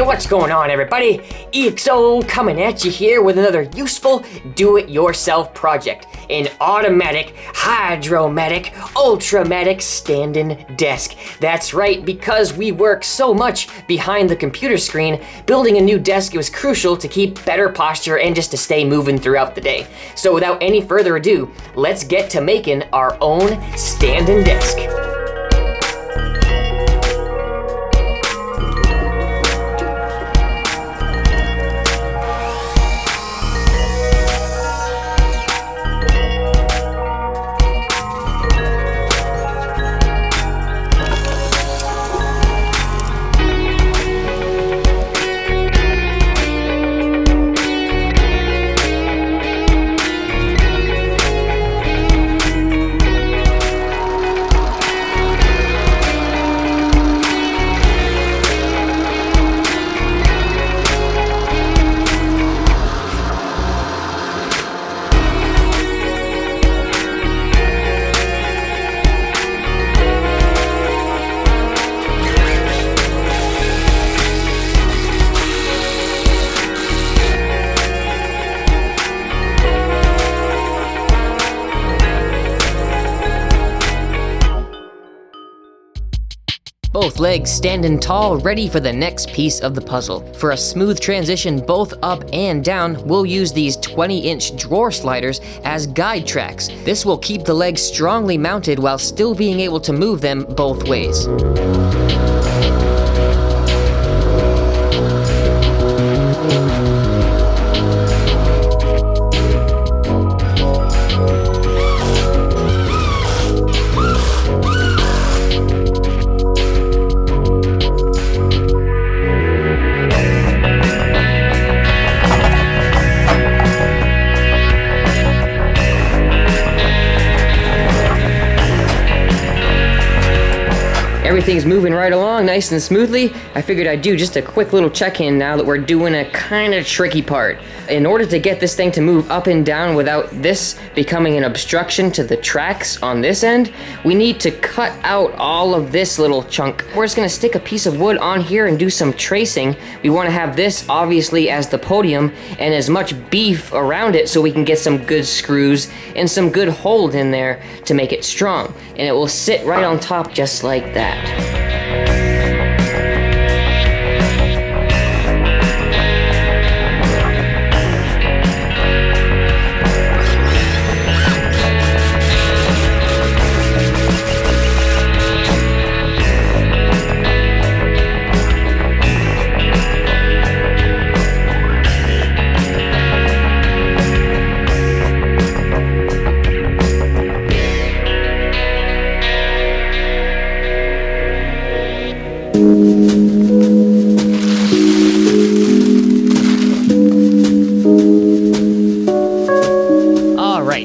What's going on, everybody? EXO coming at you here with another useful do-it-yourself project. An automatic, hydromatic, ultramatic standing desk. That's right, because we work so much behind the computer screen, building a new desk was crucial to keep better posture and just to stay moving throughout the day. So without any further ado, let's get to making our own standing desk. Both legs standing tall, ready for the next piece of the puzzle. For a smooth transition both up and down, we'll use these 20-inch drawer sliders as guide tracks. This will keep the legs strongly mounted while still being able to move them both ways. Everything's moving right along nice and smoothly. I figured I'd do just a quick little check-in now that we're doing a kind of tricky part. In order to get this thing to move up and down without this becoming an obstruction to the tracks on this end, we need to cut out all of this little chunk. We're just gonna stick a piece of wood on here and do some tracing. We wanna have this obviously as the podium and as much beef around it so we can get some good screws and some good hold in there to make it strong. And it will sit right on top just like that.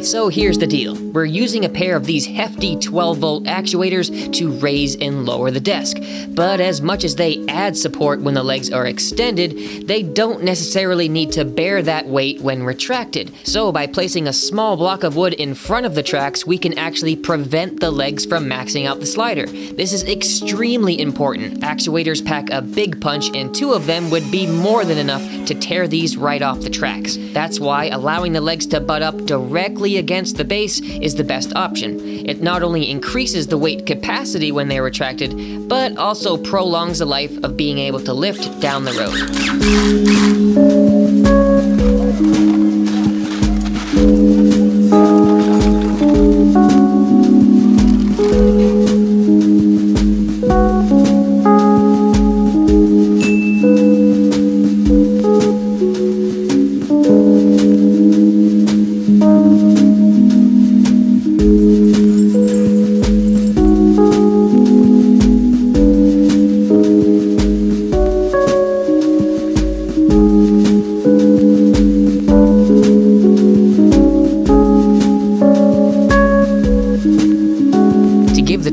So here's the deal. We're using a pair of these hefty 12-volt actuators to raise and lower the desk. But as much as they add support when the legs are extended, they don't necessarily need to bear that weight when retracted. So by placing a small block of wood in front of the tracks, we can actually prevent the legs from maxing out the slider. This is extremely important. Actuators pack a big punch, and 2 of them would be more than enough to tear these right off the tracks. That's why allowing the legs to butt up directly against the base is the best option. It not only increases the weight capacity when they're retracted, but also prolongs the life of being able to lift down the road.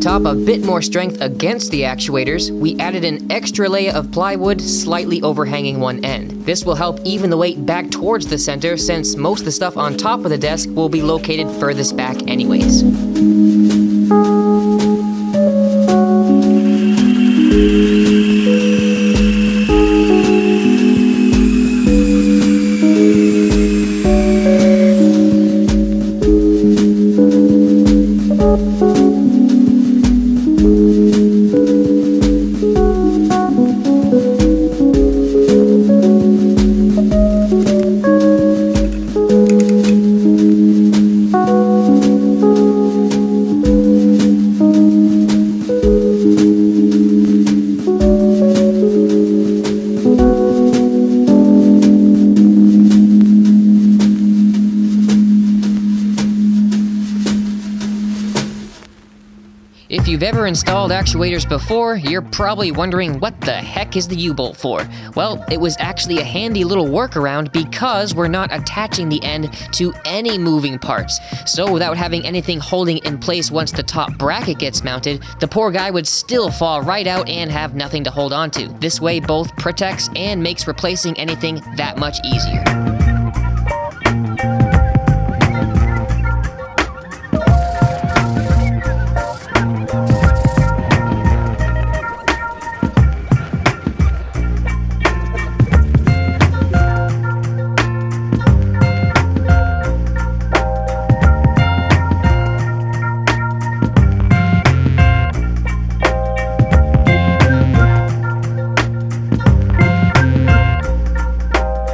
top a bit more strength against the actuators, we added an extra layer of plywood slightly overhanging one end. This will help even the weight back towards the center, since most of the stuff on top of the desk will be located furthest back anyways. If you've ever installed actuators before, you're probably wondering what the heck is the U-bolt for? Well, it was actually a handy little workaround because we're not attaching the end to any moving parts. So without having anything holding in place once the top bracket gets mounted, the poor guy would still fall right out and have nothing to hold on to. This way both protects and makes replacing anything that much easier.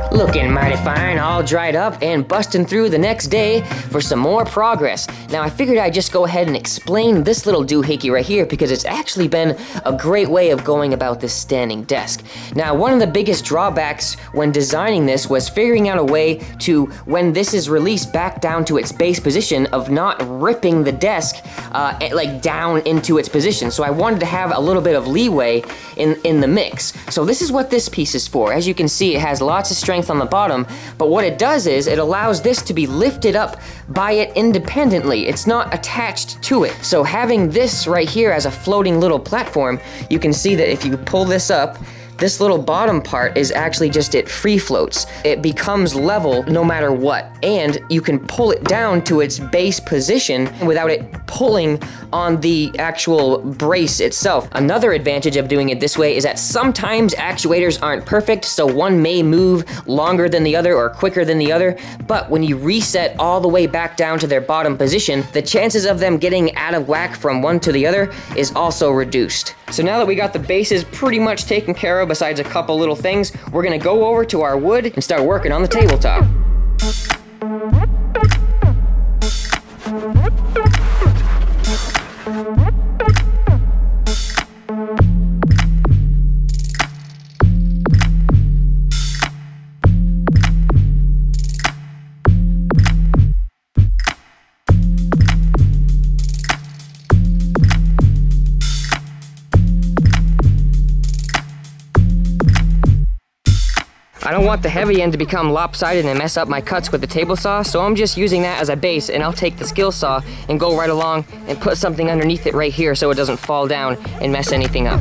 Looking mighty fine, all dried up, and busting through the next day for some more progress. Now I figured I'd just go ahead and explain this little doohickey right here because it's actually been a great way of going about this standing desk. Now one of the biggest drawbacks when designing this was figuring out a way to, when this is released back down to its base position, of not ripping the desk like down into its position. So I wanted to have a little bit of leeway in the mix. So this is what this piece is for. As you can see, it has lots of strength on the bottom, but what it does is it allows this to be lifted up by it independently. It's not attached to it. So having this right here as a floating little platform, you can see that if you pull this up, this little bottom part is actually just, it free floats. It becomes level no matter what, and you can pull it down to its base position without it pulling on the actual brace itself. Another advantage of doing it this way is that sometimes actuators aren't perfect, so one may move longer than the other or quicker than the other, but when you reset all the way back down to their bottom position, the chances of them getting out of whack from one to the other is also reduced. So now that we got the bases pretty much taken care of, besides a couple little things, we're gonna go over to our wood and start working on the tabletop. I don't want the heavy end to become lopsided and mess up my cuts with the table saw, so I'm just using that as a base, and I'll take the skill saw and go right along and put something underneath it right here so it doesn't fall down and mess anything up.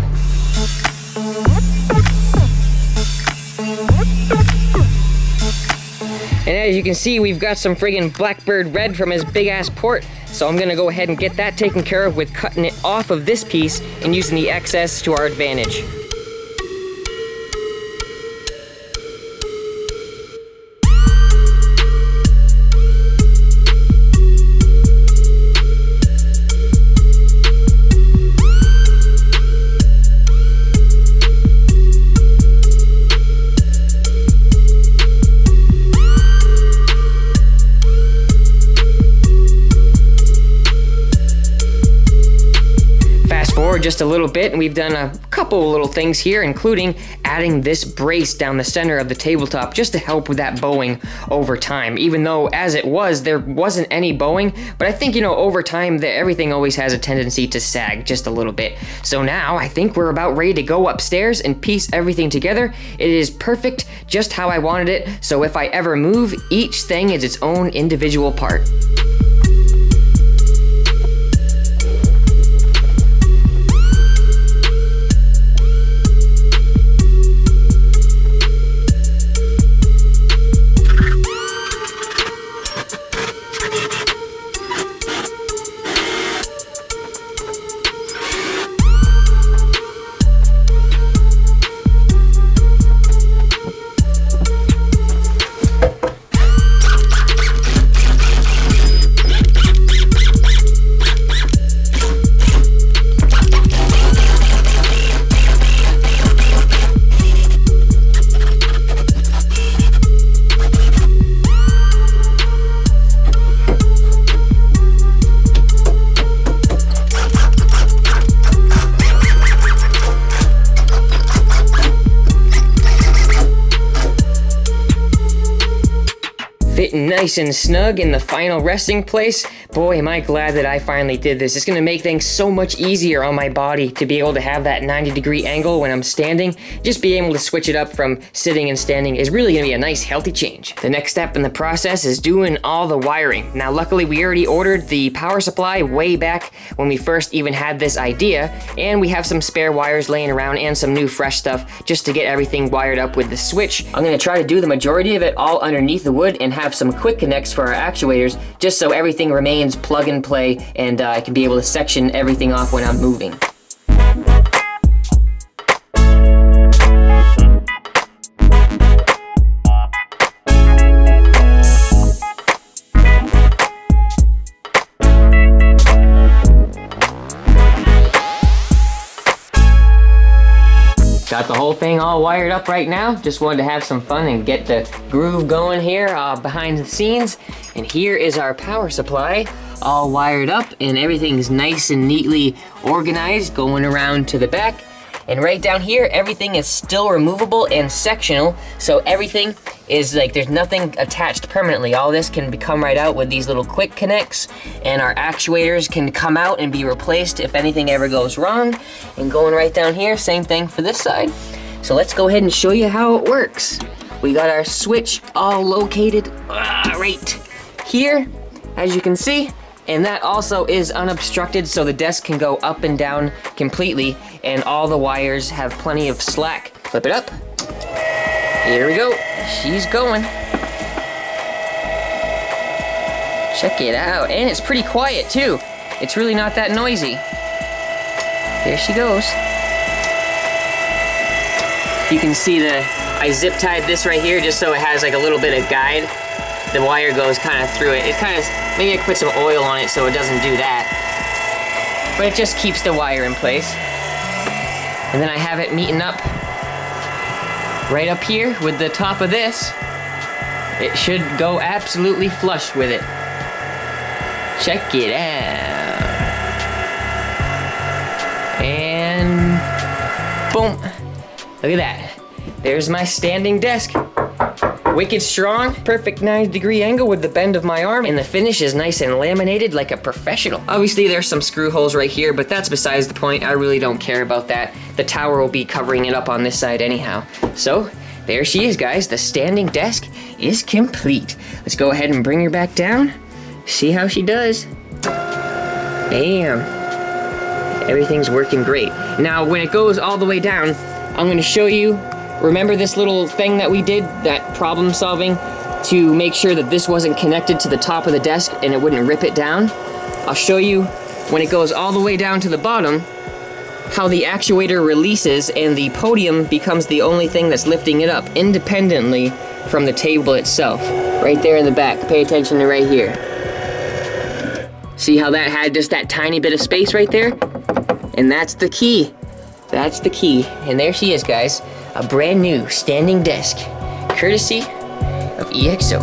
And as you can see, we've got some friggin' Blackbird red from his big ass port, so I'm gonna go ahead and get that taken care of with cutting it off of this piece and using the excess to our advantage. Just a little bit, and we've done a couple little things here, including adding this brace down the center of the tabletop just to help with that bowing over time, even though as it was there wasn't any bowing. But I think, you know, over time everything always has a tendency to sag just a little bit. So now I think we're about ready to go upstairs and piece everything together. It is perfect, just how I wanted it, so if I ever move, each thing is its own individual part. nice and snug in the final resting place. Boy, am I glad that I finally did this. It's gonna make things so much easier on my body to be able to have that 90-degree angle when I'm standing. Just being able to switch it up from sitting and standing is really gonna be a nice, healthy change. The next step in the process is doing all the wiring. Now, luckily, we already ordered the power supply way back when we first even had this idea, and we have some spare wires laying around and some new fresh stuff just to get everything wired up with the switch. I'm gonna try to do the majority of it all underneath the wood and have some quick connects for our actuators, just so everything remains plug and play, and I can be able to section everything off when I'm moving. Got the whole thing all wired up right now. Just wanted to have some fun and get the groove going here behind the scenes. And here is our power supply, all wired up, and everything's nice and neatly organized going around to the back. And right down here, everything is still removable and sectional, so everything is like, there's nothing attached permanently. All this can come right out with these little quick connects, and our actuators can come out and be replaced if anything ever goes wrong. And going right down here, same thing for this side. So let's go ahead and show you how it works. We got our switch all located right here, as you can see. And that also is unobstructed, so the desk can go up and down completely, and all the wires have plenty of slack. Flip it up. Here we go. She's going. Check it out. And it's pretty quiet too. It's really not that noisy. There she goes. You can see I zip tied this right here just so it has like a little bit of guide. The wire goes kind of through it. It kind of, maybe I could put some oil on it so it doesn't do that. But it just keeps the wire in place. And then I have it meeting up right up here with the top of this. It should go absolutely flush with it. Check it out. And boom. Look at that. There's my standing desk. Wicked strong, perfect 90-degree angle with the bend of my arm, and the finish is nice and laminated like a professional. Obviously there's some screw holes right here, but that's besides the point. I really don't care about that. The tower will be covering it up on this side anyhow. So there she is, guys. The standing desk is complete. Let's go ahead and bring her back down. See how she does. Bam. Everything's working great. Now when it goes all the way down, I'm gonna show you. Remember this little thing that we did, that problem solving, to make sure that this wasn't connected to the top of the desk and it wouldn't rip it down? I'll show you when it goes all the way down to the bottom, how the actuator releases and the podium becomes the only thing that's lifting it up independently from the table itself. Right there in the back, pay attention to right here. See how that had just that tiny bit of space right there? And that's the key. That's the key. And there she is, guys. A brand new standing desk, courtesy of EXO.